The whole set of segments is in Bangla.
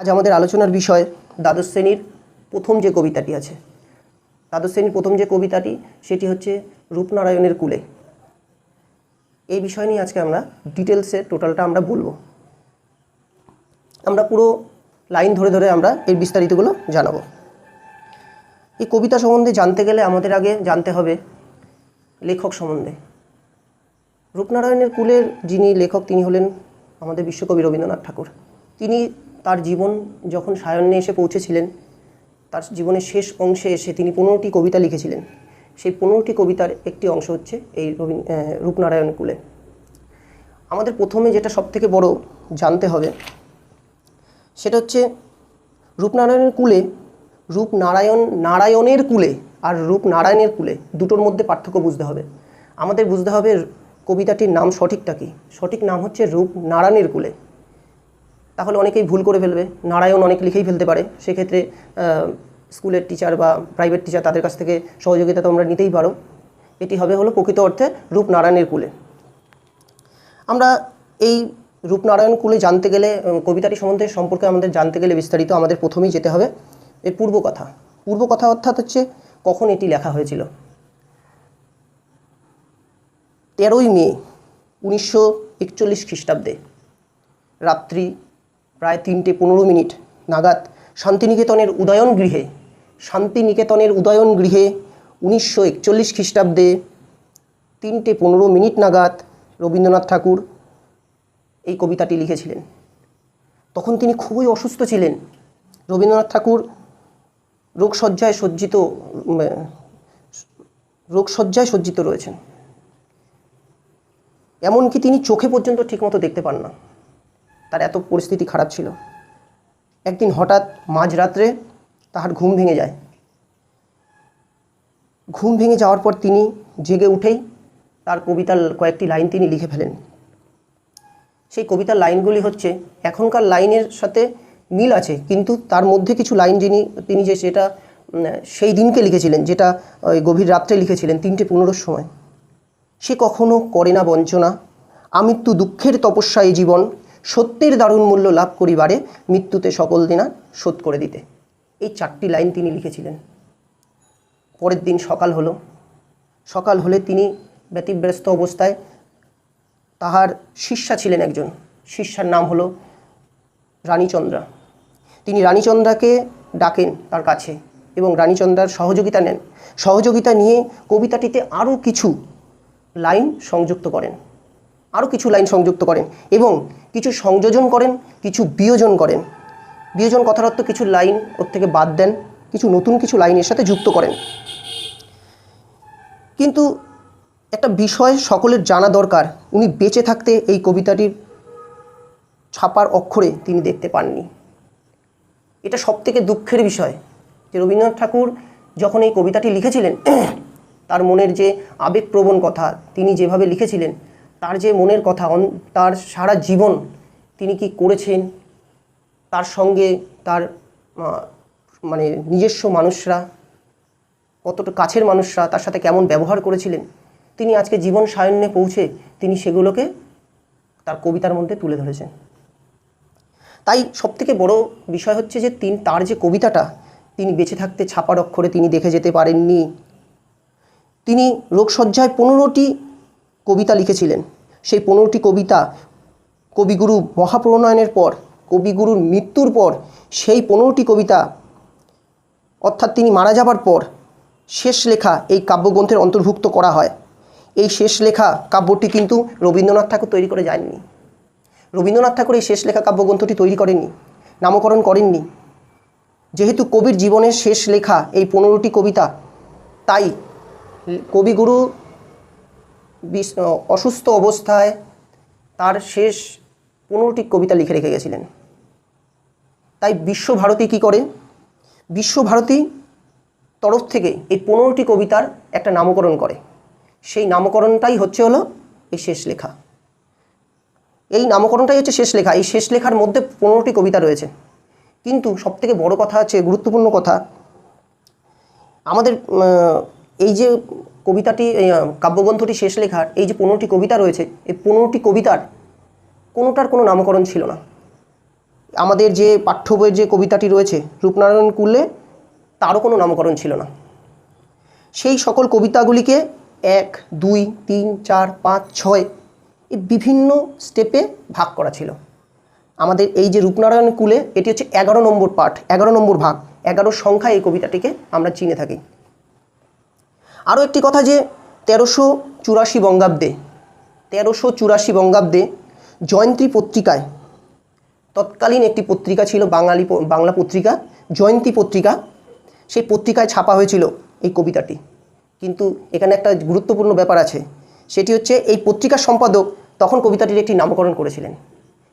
আজ আমাদের আলোচনার বিষয় দ্বাদশ শ্রেণীর প্রথম যে কবিতাটি আছে। দ্বাদশ শ্রেণীর প্রথম যে কবিতাটি সেটি হচ্ছে রূপনারায়ণের কূলে। এই বিষয় নিয়ে আজকে আমরা ডিটেলসে টোটালটা আমরা বলবো। আমরা পুরো লাইন ধরে ধরে আমরা এর বিস্তারিতগুলো জানাবো। এই কবিতা সম্বন্ধে জানতে গেলে আমাদের আগে জানতে হবে লেখক সম্বন্ধে। রূপনারায়ণের কূলের যিনি লেখক তিনি হলেন আমাদের বিশ্বকবি রবীন্দ্রনাথ ঠাকুর। তিনি তার জীবন যখন সায়াহ্নে এসে পৌঁছেছিলেন, তার জীবনের শেষ অংশে এসে তিনি 15টি কবিতা লিখেছিলেন। সেই 15টি কবিতার একটি অংশ হচ্ছে এই রূপনারায়ণ কূলে। আমাদের প্রথমে যেটা সবথেকে বড় জানতে হবে সেটা হচ্ছে রূপনারায়ণের কূলে, নারায়ণের কূলে আর রূপনারায়ণের কূলে দুটোর মধ্যে পার্থক্য বুঝতে হবে। আমাদের বুঝতে হবে কবিতাটির নাম সঠিকটা কী। সঠিক নাম হচ্ছে রূপনারায়ণের কূলে। তাহলে অনেকেই ভুল করে ফেলবে, নারায়ণ অনেক লিখেই ফেলতে পারে। সেক্ষেত্রে স্কুলের টিচার বা প্রাইভেট টিচার তাদের কাছ থেকে সহযোগিতা তোমরা নিতেই পারো। এটি হলো প্রকৃত অর্থে রূপনারায়ণের কূলে। আমরা এই রূপনারায়ণ কূলে জানতে গেলে, কবিতাটি সম্পর্কে আমাদের জানতে গেলে বিস্তারিত আমাদের প্রথমেই যেতে হবে এর পূর্বকথা অর্থাৎ হচ্ছে কখন এটি লেখা হয়েছিল। 13ই মে 1941 খ্রিস্টাব্দে রাত্রি প্রায় 3:15 নাগাদ শান্তিনিকেতনের উদয়ন গৃহে 1941 খ্রিস্টাব্দে 3:15 নাগাদ রবীন্দ্রনাথ ঠাকুর এই কবিতাটি লিখেছিলেন। তখন তিনি খুবই অসুস্থ ছিলেন। রবীন্দ্রনাথ ঠাকুর রোগশয্যায় সজ্জিত রয়েছেন। এমনকি তিনি চোখে পর্যন্ত ঠিকমতো দেখতে পান না, তার এত পরিস্থিতি খারাপ ছিল। একদিন হঠাৎ মাঝরাত্রে তাহার ঘুম ভেঙে যায়। ঘুম ভেঙে যাওয়ার পর তিনি জেগে উঠেই তার কবিতার কয়েকটি লাইন তিনি লিখে ফেলেন। সেই কবিতার লাইনগুলি হচ্ছে, এখনকার লাইনের সাথে মিল আছে, কিন্তু তার মধ্যে কিছু লাইন তিনি সেটা সেই দিনকে লিখেছিলেন, যেটা ওই গভীর রাত্রে লিখেছিলেন 3:15 সময়। সে কখনো করে না বঞ্চনা, আমৃত্যু দুঃখের তপস্যায় জীবন, সত্যের দারুণ মূল্য লাভ করিবারে, মৃত্যুতে সকল দিনা শোধ করে দিতে। এই 4টি লাইন তিনি লিখেছিলেন। পরের দিন সকাল হলে তিনি ব্যতিব্যস্ত অবস্থায়, তাহার শিষ্যা ছিলেন একজন, শিষ্যার নাম হলো রানীচন্দ্রা। তিনি রানীচন্দ্রাকে ডাকেন তার কাছে এবং রানীচন্দ্রার সহযোগিতা নিয়ে কবিতাটিতে আরও কিছু লাইন সংযুক্ত করেন এবং কিছু সংযোজন করেন, কিছু বিয়োজন করেন। বিয়োজন কথার অর্থ কিছু লাইন ওর থেকে বাদ দেন, কিছু নতুন কিছু লাইন এর সাথে যুক্ত করেন। কিন্তু একটা বিষয় সকলের জানা দরকার, উনি বেঁচে থাকতে এই কবিতাটির ছাপার অক্ষরে তিনি দেখতে পাননি। এটা সবথেকে দুঃখের বিষয় যে রবীন্দ্রনাথ ঠাকুর যখন এই কবিতাটি লিখেছিলেন, তার মনের যে আবেগপ্রবণ কথা তিনি যেভাবে লিখেছিলেন, তার যে মনের কথা, তার সারা জীবন তিনি কি করেছেন, তার সঙ্গে তার নিজস্ব মানুষরা, কতটা কাছের মানুষরা তার সাথে কেমন ব্যবহার করেছিলেন, তিনি আজকে জীবন সায়াহ্নে পৌঁছে তিনি সেগুলোকে তার কবিতার মধ্যে তুলে ধরেছেন। তাই সবথেকে বড় বিষয় হচ্ছে যে তার যে কবিতাটা তিনি বেঁচে থাকতে ছাপার অক্ষরে তিনি দেখে যেতে পারেননি। তিনি রোগশয্যায় 15টি কবিতা লিখেছিলেন। সেই 15টি কবিতা কবিগুরু মহাপ্রণয়নের পর, কবিগুরুর মৃত্যুর পর সেই 15টি কবিতা অর্থাৎ তিনি মারা যাবার পর শেষ লেখা এই কাব্যগ্রন্থের অন্তর্ভুক্ত করা হয়। এই শেষ লেখা কাব্যটি কিন্তু রবীন্দ্রনাথ ঠাকুর তৈরি করে যাননি। রবীন্দ্রনাথ ঠাকুর এই শেষ লেখা কাব্যগ্রন্থটি তৈরি করেননি, নামকরণ করেননি। যেহেতু কবির জীবনের শেষ লেখা এই 15টি কবিতা, তাই কবিগুরু অসুস্থ অবস্থায় তার শেষ 15টি কবিতা লিখে রেখে গেছিলেন। তাই বিশ্বভারতী কী করে, বিশ্বভারতী তরফ থেকে এই 15টি কবিতার একটা নামকরণ করে। সেই নামকরণটাই হলো এই শেষ লেখা। এই নামকরণটাই হচ্ছে শেষ লেখা। এই শেষ লেখার মধ্যে 15টি কবিতা রয়েছে। কিন্তু সবথেকে বড় কথা হচ্ছে, গুরুত্বপূর্ণ কথা, আমাদের এই যে কবিতাটি, কাব্যগ্রন্থটি শেষ লেখার এই যে 15টি কবিতা রয়েছে, এই 15টি কবিতার কোনোটার কোনো নামকরণ ছিল না। আমাদের যে পাঠ্য বইয়ের যে কবিতাটি রয়েছে রূপনারায়ণ কুলে, তারও কোনো নামকরণ ছিল না। সেই সকল কবিতাগুলিকে 1, 2, 3, 4, 5, 6 এই বিভিন্ন স্টেপে ভাগ করা ছিল। আমাদের এই যে রূপনারায়ণ কুলে, এটি হচ্ছে 11 নম্বর পাঠ, 11 নম্বর ভাগ, 11 সংখ্যায় এই কবিতাটিকে আমরা চিনে থাকি। আরও একটি কথা যে 1384 বঙ্গাব্দে 1384 বঙ্গাব্দে জয়ন্তী পত্রিকায়, তৎকালীন একটি পত্রিকা ছিল বাংলা পত্রিকা জয়ন্তী পত্রিকা, সেই পত্রিকায় ছাপা হয়েছিল এই কবিতাটি। কিন্তু এখানে একটা গুরুত্বপূর্ণ ব্যাপার আছে, সেটি হচ্ছে এই পত্রিকার সম্পাদক তখন কবিতাটির একটি নামকরণ করেছিলেন।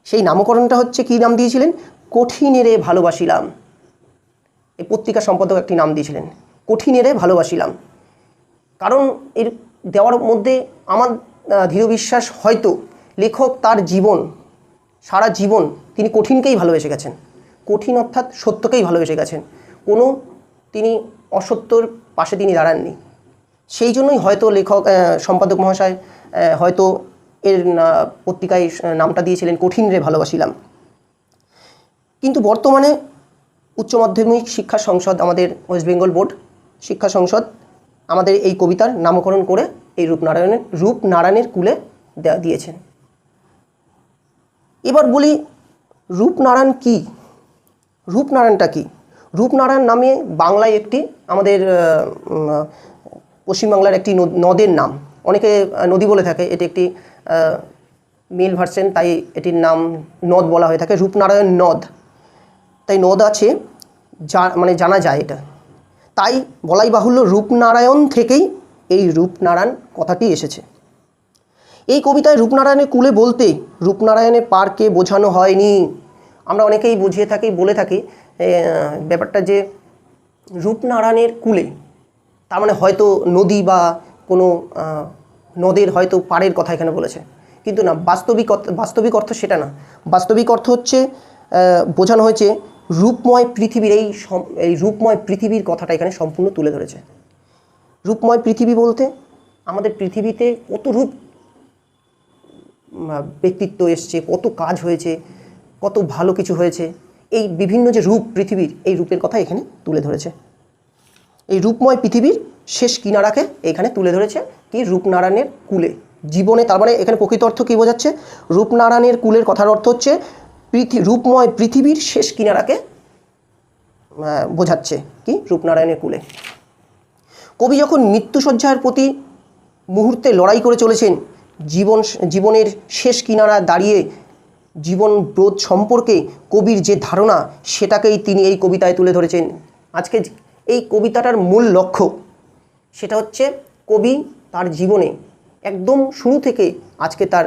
সেই নামকরণটা হচ্ছে কী নাম দিয়েছিলেন? কঠিনেরে ভালোবাসিলাম। এই পত্রিকার সম্পাদক একটি নাম দিয়েছিলেন, কঠিনেরে ভালোবাসিলাম। কারণ এর দেওয়ার মধ্যে আমার দৃঢ় বিশ্বাস, হয়তো লেখক তার জীবন, সারা জীবন তিনি কঠিনকেই ভালোবেসে গেছেন। কঠিন অর্থাৎ সত্যকেই ভালোবেসে গেছেন, কোনো তিনি অসত্যর পাশে তিনি দাঁড়াননি। সেই জন্যই হয়তো সম্পাদক মহাশয় হয়তো এর পত্রিকায় নামটা দিয়েছিলেন কঠিনরে ভালোবাসিলাম। কিন্তু বর্তমানে উচ্চ মাধ্যমিক শিক্ষা সংসদ, আমাদের ওয়েস্ট বেঙ্গল বোর্ড শিক্ষা সংসদ আমাদের এই কবিতার নামকরণ করে এই রূপনারায়ণের কুলে দিয়েছেন। এবার বলি রূপনারায়ণ কি? রূপনারায়ণটা কি? রূপনারায়ণ নামে বাংলায় একটি, আমাদের পশ্চিমবাংলার একটি নদের নাম, অনেকে নদী বলে থাকে, এটি একটি মেল ভার্সন, তাই এটির নাম নদ বলা হয়ে থাকে, রূপনারায়ণ নদ। তাই নদ আছে, মানে জানা যায় এটা, তাই বলাই বাহুল্য রূপনারায়ণ থেকেই এই রূপনারায়ণ কথাটি এসেছে। এই কবিতায় রূপনারায়ণের কুলে বলতে রূপনারায়ণের পারকে বোঝানো হয়নি। আমরা অনেকেই বুঝিয়ে থাকি, বলে থাকি ব্যাপারটা যে রূপনারায়ণের কুলে, তার মানে হয়তো নদী বা কোনো নদের হয়তো পাড়ের কথা এখানে বলেছে, কিন্তু না, বাস্তবিক অর্থ সেটা না। বাস্তবিক অর্থ হচ্ছে বোঝানো হয়েছে রূপময় পৃথিবীর, এই রূপময় পৃথিবীর কথাটা এখানে সম্পূর্ণ তুলে ধরেছে। রূপময় পৃথিবী বলতে আমাদের পৃথিবীতে কত রূপ ব্যক্তিত্ব এসছে, কত কাজ হয়েছে, কত ভালো কিছু হয়েছে, এই বিভিন্ন যে রূপ পৃথিবীর, এই রূপের কথা এখানে তুলে ধরেছে। এই রূপময় পৃথিবীর শেষ কিনারাকে এখানে তুলে ধরেছে কি? রূপনারায়ণের কুলে জীবনে। তার মানে এখানে প্রকৃত অর্থ কী বোঝাচ্ছে? রূপনারায়ণের কুলের কথার অর্থ হচ্ছে রূপময় পৃথিবীর শেষ কিনারাকে বোঝাচ্ছে কি? রূপনারায়ণের কুলে। কবি যখন মৃত্যুশয্যার প্রতি মুহূর্তে লড়াই করে চলেছেন, জীবনের শেষ কিনারা দাঁড়িয়ে জীবনবোধ সম্পর্কে কবির যে ধারণা, সেটাকেই তিনি এই কবিতায় তুলে ধরেছেন। আজকে এই কবিতাটার মূল লক্ষ্য সেটা হচ্ছে কবি তার জীবনে একদম শুরু থেকে আজকে তার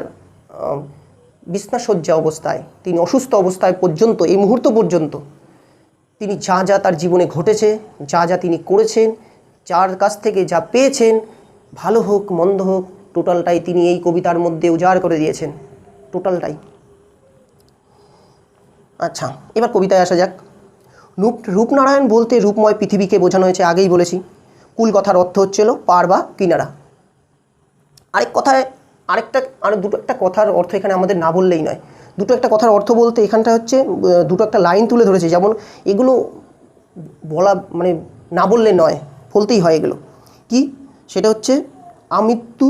বিছনাশয্যা অবস্থায়, তিনি অসুস্থ অবস্থায় পর্যন্ত, এই মুহূর্ত পর্যন্ত তিনি যা যা তার জীবনে ঘটেছে, যা যা তিনি করেছেন, যার কাছ থেকে যা পেয়েছেন, ভালো হোক মন্দ হোক, টোটালটাই তিনি এই কবিতার মধ্যে উজাড় করে দিয়েছেন, টোটালটাই। আচ্ছা, এবার কবিতায় আসা যাক। রূপনারায়ণ বলতে রূপময় পৃথিবীকে বোঝানো হয়েছে, আগেই বলেছি। কুল কথার অর্থ হচ্ছিল পাড় বা কিনারা। দুটো একটা কথার অর্থ এখানে আমাদের না বললেই নয়। দুটো একটা কথার অর্থ বলতে এখানটা হচ্ছে দুটো একটা লাইন তুলে ধরেছে, যেমন এগুলো বলা মানে না বললে নয়, বলতেই হয় এগুলো। কি? সেটা হচ্ছে আমৃত্যু,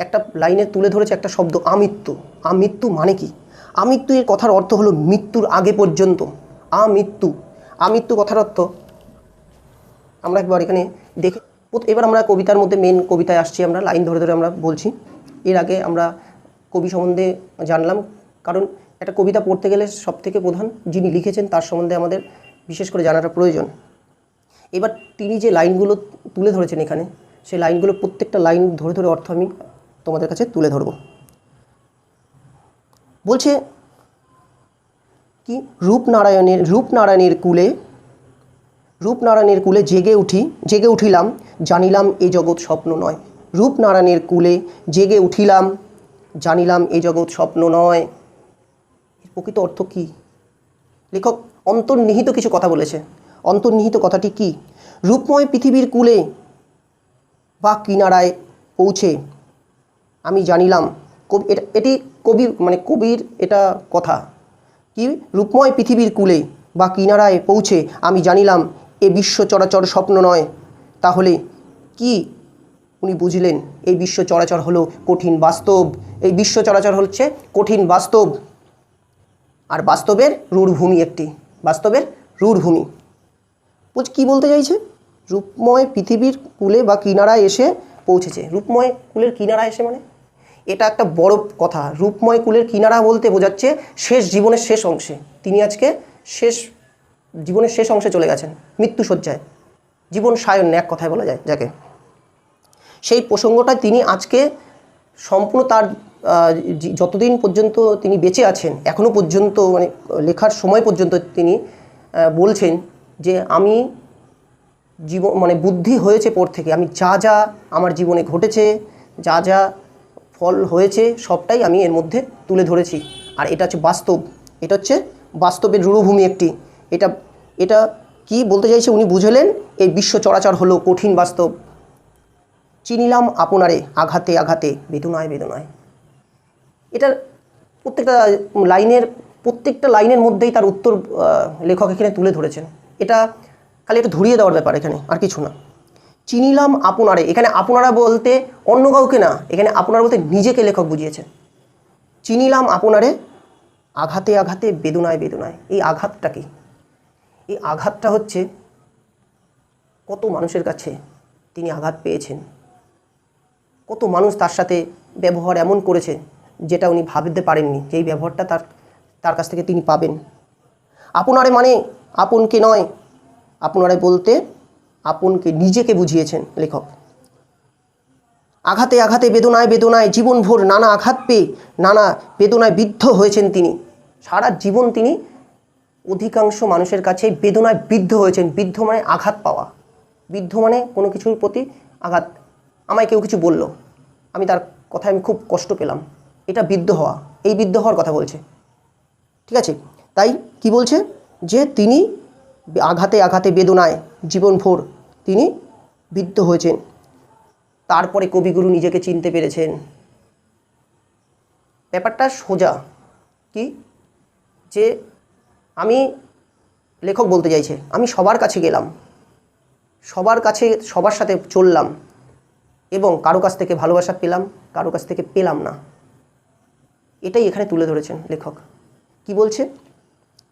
একটা লাইনে তুলে ধরেছে একটা শব্দ আমৃত্যু। আমৃত্যু মানে কি? আমৃত্যু এর কথার অর্থ হলো মৃত্যুর আগে পর্যন্ত। আমৃত্যু কথার অর্থ আমরা একবার এখানে দেখে, এবার আমরা কবিতার মধ্যে মেন কবিতায় আসছি, আমরা লাইন ধরে ধরে আমরা বলছি। এর আগে আমরা কবি সম্বন্ধে জানলাম, কারণ একটা কবিতা পড়তে গেলে সবথেকে প্রধান যিনি লিখেছেন তার সম্বন্ধে আমাদের বিশেষ করে জানাটা প্রয়োজন। এবার তিনি যে লাইনগুলো তুলে ধরেছেন এখানে, সেই লাইনগুলো প্রত্যেকটা লাইন ধরে ধরে অর্থ আমি তোমাদের কাছে তুলে ধরব। বলছে কি? রূপনারায়ণের কুলে জেগে উঠিলাম, জানিলাম এ জগৎ স্বপ্ন নয়। রূপনারায়ণের কুলে জেগে উঠিলাম, জানিলাম এ জগৎ স্বপ্ন নয়। প্রকৃত অর্থ কি? লেখক অন্তর্নিহিত কিছু কথা বলেছে। অন্তর্নিহিত কথাটি কি? রূপময় পৃথিবীর কুলে বা কিনারায় পৌঁছে আমি জানিলাম, এটি কবির এটা কথা কি রূপময় পৃথিবীর কূলে বা কিনারায় পৌঁছে আমি জানিলাম এ বিশ্ব চরাচর স্বপ্ন নয়। তাহলে কি উনি বুঝলেন? এই বিশ্ব চরাচর হলো কঠিন বাস্তব। এই বিশ্ব চরাচর হচ্ছে কঠিন বাস্তব, আর বাস্তবের রূঢ়ভূমি একটি, বাস্তবের রূঢ়ভূমি। কি বলতে চাইছে? রূপময় পৃথিবীর কূলে বা কিনারায় এসে পৌঁছেছে। রূপময় কূলের কিনারায় এসে মানে এটা একটা বড় কথা। রূপময় কূলের কিনারা বলতে বোঝাচ্ছে শেষ জীবনের শেষ অংশে। তিনি আজকে জীবনের শেষ অংশে চলে গেছেন, মৃত্যুশয্যায়, জীবন সায়ন্যে এক কথায় বলা যায় যাকে। সেই প্রসঙ্গটা তিনি আজকে সম্পূর্ণ তার যতদিন পর্যন্ত তিনি বেঁচে আছেন, এখনও পর্যন্ত মানে লেখার সময় পর্যন্ত তিনি বলছেন যে আমি মানে বুদ্ধি হয়েছে পর থেকে আমি যা যা আমার জীবনে ঘটেছে, যা যা ফল হয়েছে সবটাই আমি এর মধ্যে তুলে ধরেছি। আর এটা হচ্ছে বাস্তব, এটা হচ্ছে বাস্তবের রূঢ়ভূমি একটি। এটা কি বলতে চাইছে উনি বুঝলেন? এই বিশ্ব চরাচর হলো কঠিন বাস্তব। চিনিলাম আপনারে আঘাতে আঘাতে বেদনায় বেদনায়। এটার প্রত্যেকটা লাইনের মধ্যেই তার উত্তর লেখক এখানে তুলে ধরেছেন। এটা খালি একটু ধরিয়ে দেওয়ার ব্যাপার, এখানে আর কিছু না। চিনিলাম আপনারে, এখানে আপনারা বলতে অন্য কাউকে না, এখানে আপনারা বলতে নিজেকে লেখক বুঝিয়েছেন। চিনিলাম আপনারে আঘাতে আঘাতে বেদনায় বেদনায়। এই আঘাতটা কি? এই আঘাতটা হচ্ছে কত মানুষের কাছে তিনি আঘাত পেয়েছেন, কত মানুষ তার সাথে ব্যবহার এমন করেছে যেটা উনি ভাবতে পারেননি যে এই ব্যবহারটা তার কাছ থেকে তিনি পাবেন। আপনারে মানে আপনকে নয়, আপনারে বলতে আপনকে নিজেকে বুঝিয়েছেন লেখক। আঘাতে আঘাতে বেদনায় বেদনায় জীবনভর নানা আঘাত পেয়ে নানা বেদনায় বিদ্ধ হয়েছেন তিনি। সারা জীবন তিনি অধিকাংশ মানুষের কাছে বেদনায় বিদ্ধ হয়েছেন। বিদ্ধ মানে আঘাত পাওয়া, বিদ্ধ মানে কোনো কিছুর প্রতি আঘাত। আমায় কেউ কিছু বলল, আমি তার কথায় আমি খুব কষ্ট পেলাম, এটা বিদ্ধ হওয়া। এই বিদ্ধ হওয়ার কথা বলছে, ঠিক আছে? তাই কি বলছে? যে তিনি আঘাতে আঘাতে বেদনায় জীবনভর তিনি বিদ্ধ হয়েছেন। তারপরে কবিগুরু নিজেকে চিনতে পেরেছেন। ব্যাপারটা সোজা কি, যে আমি লেখক বলতে চাইছে আমি সবার কাছে গেলাম, সবার সাথে চললাম, এবং কারো কাছ থেকে ভালোবাসা পেলাম, কারো কাছ থেকে পেলাম না। এটাই এখানে তুলে ধরেছেন লেখক। কি বলছে?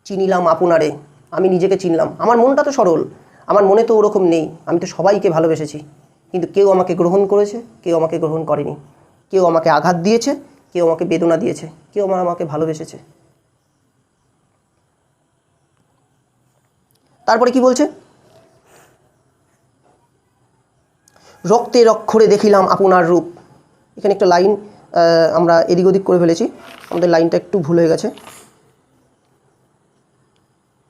চিনিলাম আপনারে, আমি নিজেকে চিনলাম। আমার মনটা তো সরল, আমার মনে তো ওরকম নেই, আমি তো সবাইকে ভালোবেসেছি, কিন্তু কেউ আমাকে গ্রহণ করেছে, কেউ আমাকে গ্রহণ করেনি। কেউ আমাকে আঘাত দিয়েছে, কেউ আমাকে বেদনা দিয়েছে, কেউ আমাকে ভালোবেসেছে। তারপরে কি বলছে? রক্তের অক্ষরে দেখিলাম আপনার রূপ। এখানে একটা লাইন আমরা এদিক ওদিক করে ফেলেছি, আমাদের লাইনটা একটু ভুল হয়ে গেছে।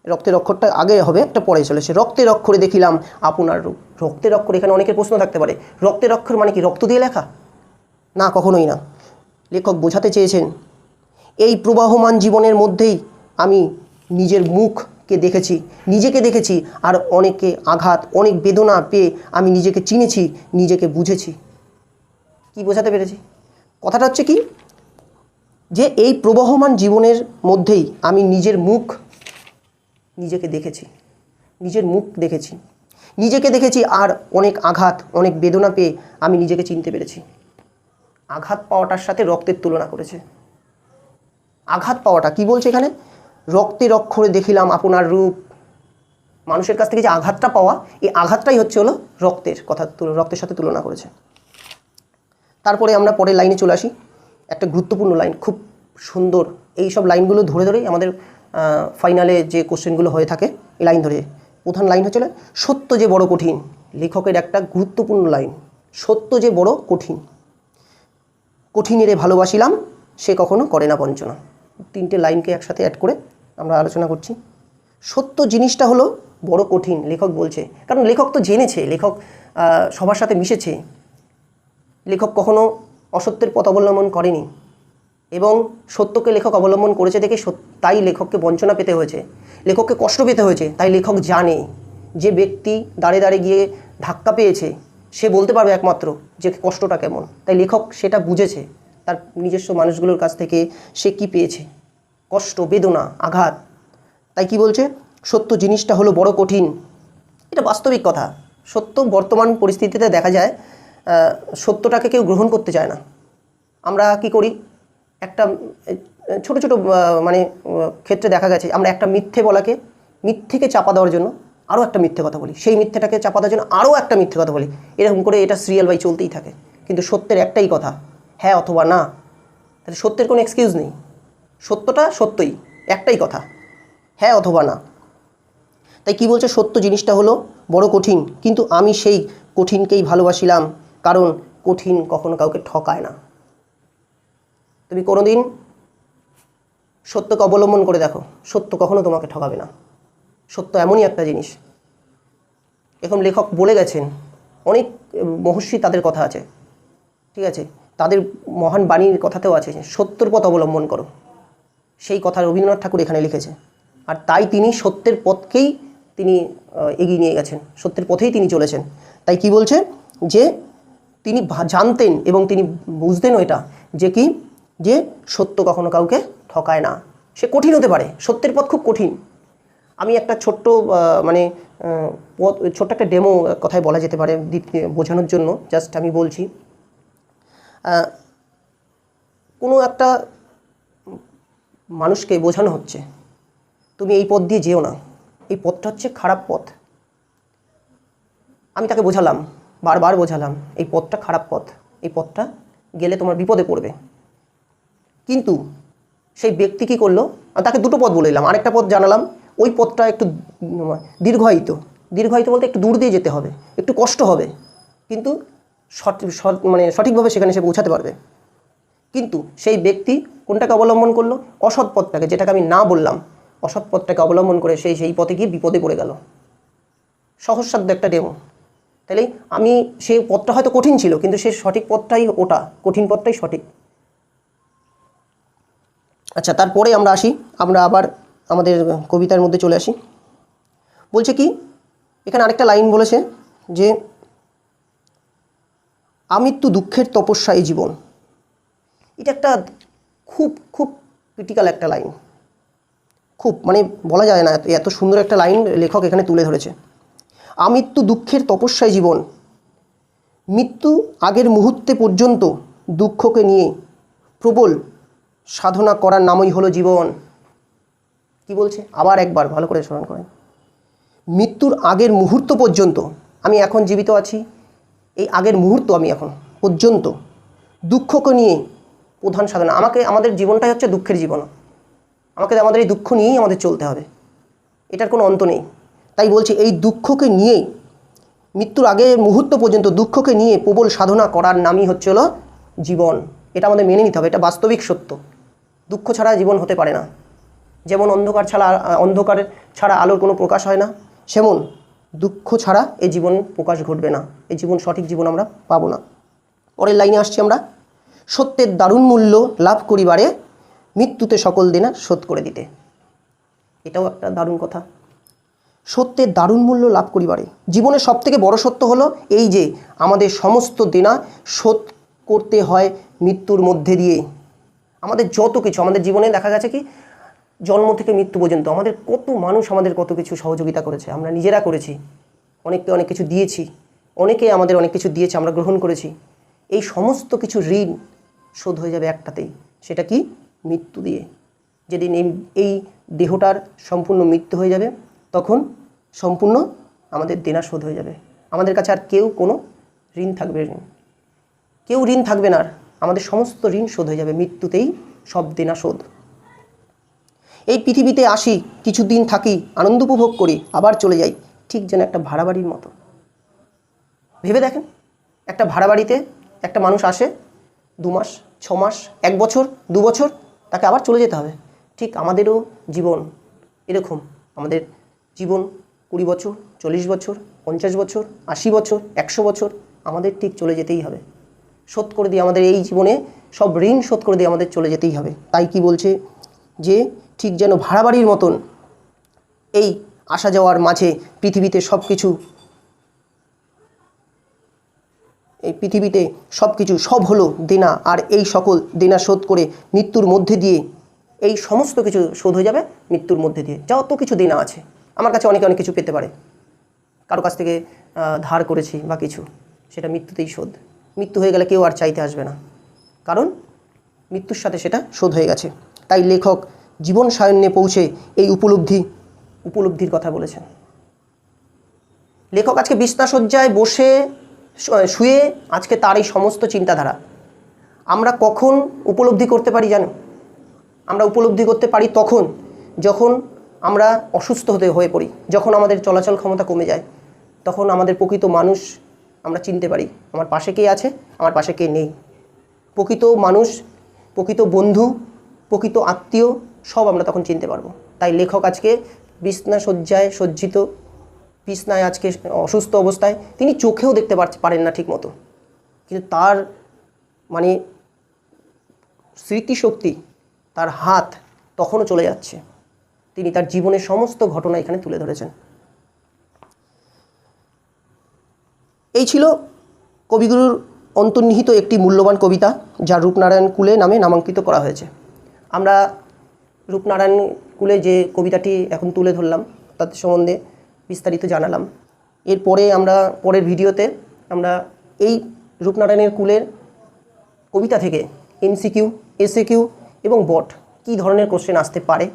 রক্তের অক্ষরটা আগে হবে, একটা পরে চলেছে। রক্তের অক্ষরে দেখিলাম আপনার রূপ। রক্তের অক্ষর, এখানে অনেকের প্রশ্ন থাকতে পারে, রক্তের অক্ষর মানে কি রক্ত দিয়ে লেখা? না, কখনোই না। লেখক বোঝাতে চেয়েছেন এই প্রবাহমান জীবনের মধ্যেই আমি নিজের মুখকে দেখেছি, নিজেকে দেখেছি, আর অনেকে আঘাত, অনেক বেদনা পেয়ে আমি নিজেকে চিনেছি, নিজেকে বুঝেছি। কি বোঝাতে পেরেছি? কথাটা হচ্ছে কি, যে এই প্রবাহমান জীবনের মধ্যেই আমি নিজেকে দেখেছি, নিজের মুখ দেখেছি, নিজেকে দেখেছি, আর অনেক আঘাত, অনেক বেদনা পেয়ে আমি নিজেকে চিনতে পেরেছি। আঘাত পাওয়াটার সাথে রক্তের তুলনা করেছে। আঘাত পাওয়াটা কি বলছে এখানে? রক্তের অক্ষরে দেখিলাম আপনার রূপ। মানুষের কাছ থেকে যে আঘাতটা পাওয়া, এই আঘাতটাই হচ্ছে হলো রক্তের সাথে তুলনা করেছে। তারপরে আমরা পরের লাইনে চলে আসি, একটা গুরুত্বপূর্ণ লাইন, খুব সুন্দর। এই সব লাইনগুলো ধরে ধরেই আমাদের ফাইনালে যে কোশ্চেনগুলো হয়ে থাকে, এই লাইন ধরে। প্রধান লাইন হচ্ছে সত্য যে বড় কঠিন। লেখকের একটা গুরুত্বপূর্ণ লাইন, সত্য যে বড় কঠিন। কঠিনেরে ভালোবাসিলাম, সে কখনো করে না বঞ্চনা। তিনটে লাইনকে একসাথে অ্যাড করে আমরা আলোচনা করছি। সত্য জিনিসটা হলো বড় কঠিন, লেখক বলছে। কারণ লেখক তো জেনেছে, লেখক সবার সাথে মিশেছে, লেখক কখনো অসত্যের পথ অবলম্বন করেনি, এবং সত্যকে লেখক অবলম্বন করেছে দেখে তাই লেখককে বঞ্চনা পেতে হয়েছে, লেখককে কষ্ট পেতে হয়েছে। তাই লেখক জানে যে ব্যক্তি দাঁড়ে দাঁড়ে গিয়ে ধাক্কা পেয়েছে, সে বলতে পারবে একমাত্র যে কষ্টটা কেমন। তাই লেখক সেটা বুঝেছে তার নিজস্ব মানুষগুলোর কাছ থেকে, সে কি পেয়েছে। কষ্ট, বেদনা, আঘাত। তাই কি বলছে, সত্য জিনিসটা হলো বড় কঠিন। এটা বাস্তবিক কথা। সত্য বর্তমান পরিস্থিতিতে দেখা যায় সত্যটাকে কেউ গ্রহণ করতে চায় না। আমরা কি করি, একটা ছোট ছোট মানে ক্ষেত্রে দেখা গেছে আমরা একটা মিথ্যে বলাকে, মিথ্যেকে চাপা দেওয়ার জন্য আরও একটা মিথ্যে কথা বলি, সেই মিথ্যেটাকে চাপা দেওয়ার জন্য আরও একটা মিথ্যে কথা বলি, এরকম করে এটা সিরিয়াল বাই চলতেই থাকে। কিন্তু সত্যের একটাই কথা, হ্যাঁ অথবা না। তাহলে সত্যের কোনো এক্সকিউজ নেই, সত্যটা সত্যই, একটাই কথা, হ্যাঁ অথবা না। তাই কি বলছে, সত্য জিনিসটা হলো বড় কঠিন, কিন্তু আমি সেই কঠিনকেই ভালোবাসিলাম, কারণ কঠিন কখনো কাউকে ঠকায় না। তুমি কোনোদিন সত্যকে অবলম্বন করে দেখো, সত্য কখনো তোমাকে ঠকাবে না। সত্য এমনই একটা জিনিস। এখন লেখক বলে গেছেন, অনেক মহর্ষি তাদের কথা আছে, ঠিক আছে, তাদের মহান বাণীর কথাতেও আছে, সত্যের পথ অবলম্বন করো। সেই কথা রবীন্দ্রনাথ ঠাকুর এখানে লিখেছে। আর তাই তিনি সত্যের পথকেই তিনি এগিয়ে নিয়ে গেছেন, সত্যের পথেই তিনি চলেছেন। তাই কি বলছে, যে তিনি জানতেন এবং তিনি বুঝতেনও এটা, যে কি, যে সত্য কখনো কাউকে ঠকায় না। সে কঠিন হতে পারে, সত্যের পথ খুব কঠিন। আমি একটা ছোট্ট মানে ছোট্ট একটা ডেমো কথায় বলা যেতে পারে বোঝানোর জন্য, জাস্ট আমি বলছি। কোনো একটা মানুষকে বোঝানো হচ্ছে, তুমি এই পথ দিয়ে যেও না, এই পথটা হচ্ছে খারাপ পথ। আমি তাকে বোঝালাম, বারবার বোঝালাম, এই পথটা খারাপ পথ, এই পথটা গেলে তোমার বিপদে পড়বে। কিন্তু সেই ব্যক্তি কী করলো, তাকে দুটো পথ বলে দিলাম, আরেকটা পথ জানালাম, ওই পথটা একটু দীর্ঘায়িত বলতে একটু দূর দিয়ে যেতে হবে, একটু কষ্ট হবে, কিন্তু মানে সঠিকভাবে সেখানে সে পৌঁছাতে পারবে। কিন্তু সেই ব্যক্তি কোনটাকে অবলম্বন করলো, অসৎ পথটাকে, যেটাকে আমি না বললাম, অসৎ পথটাকে অবলম্বন করে সেই পথে গিয়ে বিপদে পড়ে গেল। সহজসাধ্য একটা ডেমো। তাহলে আমি সেই পথটা হয়তো কঠিন ছিল, কিন্তু সেই সঠিক পথটাই ওটা, কঠিন পথটাই সঠিক। আচ্ছা, তারপরে আমরা আবার আমাদের কবিতার মধ্যে চলে আসি। বলছে কি, এখানে আরেকটা লাইন বলেছে যে আমৃত্যু দুঃখের তপস্যা এই জীবন। এটা একটা খুব খুব ক্রিটিক্যাল একটা লাইন, খুব মানে বলা যায় না, এত সুন্দর একটা লাইন লেখক এখানে তুলে ধরেছে। আমৃত্যু দুঃখের তপস্যায় জীবন, মৃত্যু আগের মুহূর্তে পর্যন্ত দুঃখকে নিয়ে প্রবল সাধনা করার নামই হলো জীবন। কি বলছে, আবার একবার ভালো করে স্মরণ করেন। মৃত্যুর আগের মুহূর্ত পর্যন্ত, আমি এখন জীবিত আছি, এই আগের মুহূর্ত আমি এখন পর্যন্ত দুঃখকে নিয়ে প্রধান সাধনা। আমাদের জীবনটাই হচ্ছে দুঃখের জীবন, আমাদের এই দুঃখ নিয়েই আমাদের চলতে হবে, এটার কোনো অন্ত নেই। তাই বলছি, এই দুঃখকে নিয়েই, মৃত্যুর আগের মুহূর্ত পর্যন্ত দুঃখকে নিয়ে প্রবল সাধনা করার নামই হচ্ছে হলো জীবন। এটা আমাদের মেনে নিতে হবে, এটা বাস্তবিক সত্য। দুঃখ ছাড়া জীবন হতে পারে না। যেমন অন্ধকার ছাড়া আলোর কোনো প্রকাশ হয় না, সেমন দুঃখ ছাড়া এই জীবন প্রকাশ ঘটবে না, এই জীবন, সঠিক জীবন আমরা পাবো না। পরের লাইনে আসছি আমরা, সত্যের দারুণ মূল্য লাভ করিবারে মৃত্যুতে সকল দেনা শোধ করে দিতে। এটাও একটা দারুণ কথা। সত্যের দারুণ মূল্য লাভ করিবারে, জীবনের সবথেকে বড় সত্য হলো এই যে আমাদের সমস্ত দেনা শোধ করতে হয় মৃত্যুর মধ্যে দিয়ে। আমাদের যত কিছু, আমাদের জীবনে দেখা গেছে কি, জন্ম থেকে মৃত্যু পর্যন্ত আমাদের কত মানুষ আমাদের কত কিছু সহযোগিতা করেছে, আমরা নিজেরা করেছি, অনেককে অনেক কিছু দিয়েছি, অনেকে আমাদের অনেক কিছু দিয়েছে, আমরা গ্রহণ করেছি। এই সমস্ত কিছু ঋণ শোধ হয়ে যাবে একটাতেই, সেটা কি, মৃত্যু দিয়ে। যেদিন এই দেহটার সম্পূর্ণ মৃত্যু হয়ে যাবে, তখন সম্পূর্ণ আমাদের দেনা শোধ হয়ে যাবে। আমাদের কাছে আর কেউ কোনো ঋণ থাকবে না, কেউ ঋণ থাকবে না, আর আমাদের সমস্ত ঋণ শোধ হয়ে যাবে, মৃত্যুতেই সব দেনা শোধ। এই পৃথিবীতে আসি, কিছুদিন থাকি, আনন্দ উপভোগ করি, আবার চলে যাই, ঠিক যেন একটা ভাড়া বাড়ির মতো। ভেবে দেখেন, একটা ভাড়া বাড়িতে একটা মানুষ আসে 2 মাস, 6 মাস, 1 বছর, 2 বছর, তাকে আবার চলে যেতে হবে। ঠিক আমাদেরও জীবন এরকম, আমাদের জীবন 20 বছর, 40 বছর, 50 বছর, 80 বছর, 100 বছর, আমাদের ঠিক চলে যেতেই হবে। শোধ করে দিয়ে আমাদের এই জীবনে সব ঋণ শোধ করে দিয়ে আমাদের চলে যেতেই হবে। তাই কি বলছে, যে ঠিক যেন ভাড়া বাড়ির মতন এই আসা যাওয়ার মাঝে পৃথিবীতে সব কিছু সব হলো দেনা, আর এই সকল দেনা শোধ করে মৃত্যুর মধ্যে দিয়ে এই সমস্ত কিছু শোধ হয়ে যাবে মৃত্যুর মধ্যে দিয়ে। যত কিছু দেনা আছে, আমার কাছে অনেকে অনেক কিছু পেতে পারে, কারো কাছ থেকে ধার করেছি বা কিছু, সেটা মৃত্যুতেই শোধ। মৃত্যু হয়ে গেলে কেউ আর চাইতে আসবে না, কারণ মৃত্যুর সাথে সেটা শোধ হয়ে গেছে। তাই লেখক জীবন সায়ন্যে পৌঁছে এই উপলব্ধির কথা বলেছেন। লেখক আজকে বিছনাসজ্জায় বসে শুয়ে আজকে তার এই সমস্ত চিন্তাধারা আমরা কখন উপলব্ধি করতে পারি জানো? আমরা উপলব্ধি করতে পারি তখন যখন আমরা অসুস্থ হয়ে পড়ি, যখন আমাদের চলাচল ক্ষমতা কমে যায়, তখন আমাদের প্রকৃত মানুষ আমরা চিনতে পারি, আমার পাশে কে আছে, আমার পাশে কে নেই। প্রকৃত মানুষ, প্রকৃত বন্ধু, প্রকৃত আত্মীয় সব আমরা তখন চিনতে পারবো। তাই লেখক আজকে বিছনাসজ্জায় সজ্জিত, বিছনায় আজকে অসুস্থ অবস্থায়, তিনি চোখেও দেখতে পারেন না ঠিক মতো, কিন্তু তার মানে স্মৃতিশক্তি, তার হাত তখনও চলে যাচ্ছে। তিনি তার জীবনের সমস্ত ঘটনা এখানে তুলে ধরেছেন। এই ছিল কবিগুরুর অন্তর্নিহিত একটি মূল্যবান কবিতা, যা রূপনারায়ণ কুলে নামে নামাঙ্কিত করা হয়েছে। আমরা রূপনারায়ণ কুলে যে কবিতাটি এখন তুলে ধরলাম তার সম্বন্ধে বিস্তারিত জানালাম। এরপরে আমরা পরের ভিডিওতে আমরা এই রূপনারায়ণের কুলের কবিতা থেকে এমসিকিউ, এসএকিউ এবং বট কী ধরনের কোশ্চেন আসতে পারে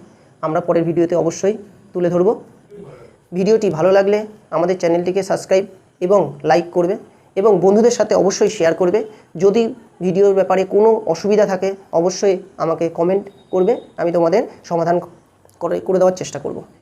আমরা পরের ভিডিওতে অবশ্যই তুলে ধরব। ভিডিওটি ভালো লাগলে আমাদের চ্যানেলটিকে সাবস্ক্রাইব এবং লাইক করবে এবং বন্ধুদের সাথে অবশ্যই শেয়ার করবে। যদি ভিডিওর ব্যাপারে কোনো অসুবিধা থাকে অবশ্যই আমাকে কমেন্ট করবে, আমি তোমাদের সমাধান করে দেওয়ার চেষ্টা করব।